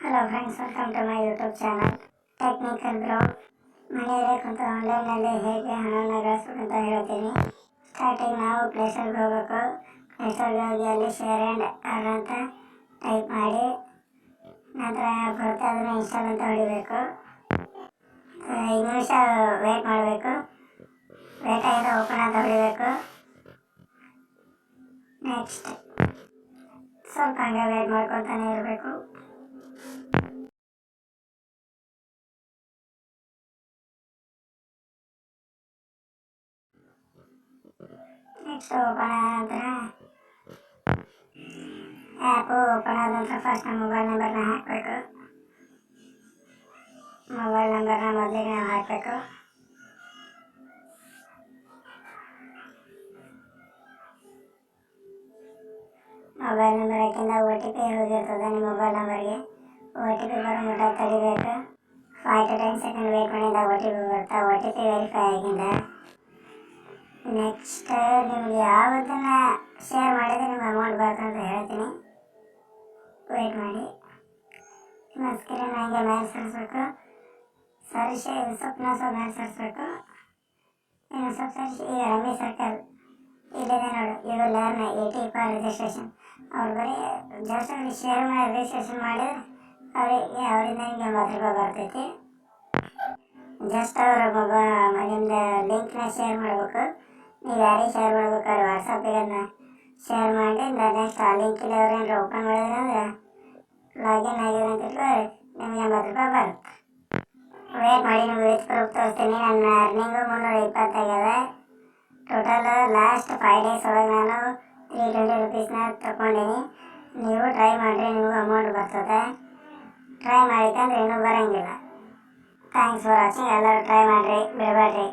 Hello friends, welcome to my YouTube channel technical bro. ಮನೆಯಲ್ಲೇ ಕುಂತು ಆನ್ಲೈನಲ್ಲಿ ಹೇಗೆ ಹಣವನ್ನು ಗಳಿಸ್ಬೇಕಂತ ಹೇಳ್ತೀನಿ. ಸ್ಟಾರ್ಟಿಂಗ್ ನಾವು ಪ್ಲೇಸ್ಟೋರ್ಗೆ ಹೋಗಬೇಕು. ಪ್ಲೇಸ್ಟೋರ್ಗೆ ಹೋಗಿ ಅಲ್ಲಿ ಶೇರ್ ಆ್ಯಂಡ್ ಅರ್ನ್ ಅಂತ ಟೈಪ್ ಮಾಡಿ ನಂತರ ಬರುತ್ತೆ ಅದನ್ನು ಇನ್ಸ್ಟಾಲ್ ಅಂತ ಹೊಡಿಬೇಕು. 5 ನಿಮಿಷ ವೇಟ್ ಮಾಡಬೇಕು. ವೇಟ್ ಆಗಿದೆ ಓಪನ್ ಅಂತ ಹೊಡಿಬೇಕು. ನೆಕ್ಸ್ಟ್ ಸ್ವಲ್ಪ ಹಂಗೆ ವೇಟ್ ಮಾಡ್ಕೊತಾನೆ ಇರಬೇಕು. ನೆಕ್ಸ್ಟ್ ಓಪನ್ ಆದ ನಂತರ ಆ್ಯಪು ಓಪನ್ ಆದ ನಂತರ ಫಸ್ಟ್ ನಮ್ಮ ಮೊಬೈಲ್ ನಂಬರ್ನ ಹಾಕಬೇಕು. ಮೊಬೈಲ್ ನಂಬರ್ನ ಮೊದಲಿಗೆ ನಾವು ಹಾಕಬೇಕು. ಮೊಬೈಲ್ ನಂಬರ್ ಹಾಕಿಂದ OTP ಹೋಗಿರ್ತದೆ ನಿಮ್ಮ ಮೊಬೈಲ್ ನಂಬರ್ಗೆ. OTP ಬರೋ ಮಟ್ಟ ತಡಿಬೇಕು. 5 to 10 ಸೆಕೆಂಡ್ ವೇಟ್ ಮಾಡಿಂದ OTP ಬರುತ್ತೆ. OTP ವೆರಿಫೈ ಆಗಿಂದ ನೆಕ್ಸ್ಟ್ ನಿಮ್ಗೆ ಯಾವುದನ್ನು ಶೇರ್ ಮಾಡಿದರೆ ನಿಮ್ಗೆ ಅಮೌಂಟ್ ಬರುತ್ತೆ ಅಂತ ಹೇಳ್ತೀನಿ. ವೇಟ್ ಮಾಡಿ. ನಿಮ್ಮ ಸ್ಕ್ರೀನ್ ಹಂಗೆ ಮೇಲೆ ಸರಿಸ್ಬೇಕು. ಸರಿಸಿ ಸ್ವಪ್ನ ಮೇಲೆ ಸರಿಸ್ಬೇಕು. ಇನ್ನು ಸ್ವಲ್ಪ ಸರಿಸಿ ಈಗ ರಮ್ಮಿ ಸರ್ಕಲ್ ಇಲ್ಲಿದೆ ನೋಡು, ಇದು ಲರ್ನ್ 80 ಫಾರ್ ರಿಜಿಸ್ಟ್ರೇಷನ್. ಅವ್ರು ಬರೀ ಜಸ್ಟ್ ಅವ್ರಿಗೆ ಶೇರ್ ಮಾಡಿ ರಿಜಿಸ್ಟ್ರೇಷನ್ ಮಾಡಿದ್ರೆ ಅವರಿಂದ ನಿಮಗೆ 80 ರೂಪಾಯಿ ಬರ್ತೈತಿ. ಜಸ್ಟ್ ಅವ್ರ ನಿಮ್ದು ಲಿಂಕ್ನ ಶೇರ್ ಮಾಡಬೇಕು. ನೀವು ಯಾರಿಗೆ ಶೇರ್ ಮಾಡ್ಬೇಕಾದ್ರೆ ವಾಟ್ಸಪ್ಪಿಗೆ ಅದನ್ನ ಶೇರ್ ಮಾಡಿ ನೆಕ್ಸ್ಟ್ ಆ ಲಿಂಕಿಗೆ ಅವ್ರು ಏನಾರು ಓಪನ್ ಮಾಡಿದ್ರೆ ಅಂದರೆ ಲಾಗಿನ್ ಆಗಿದೆ ಅಂತ ನಿಮಗೆ 80 ರೂಪಾಯಿ ಬರುತ್ತೆ. ವೇಟ್ ಮಾಡಿ, ನಿಮ್ಗೆ ವಿತ್ ಪ್ರೂಫ್ ತೋರಿಸ್ತೀನಿ. ನನ್ನ ಅರ್ನಿಂಗು 320 ಆಗಿದೆ. ಟೋಟಲ್ ಲಾಸ್ಟ್ 5 ಡೇಸ್ ಒಳಗೆ ನಾನು 320 ರುಪೀಸ್ನ ತಗೊಂಡಿನಿ. ನೀವು ಟ್ರೈ ಮಾಡಿರಿ, ನಿಮಗೂ ಅಮೌಂಟ್ ಬರ್ತದೆ. ಟ್ರೈ ಮಾಡಿಕಂದ್ರೆ ಇನ್ನೂ ಬರೋಂಗಿಲ್ಲ. Thanks for watching. ಎಲ್ಲರೂ ಟ್ರೈ ಮಾಡಿರಿ, ಬಿಡಬೇಡ್ರಿ.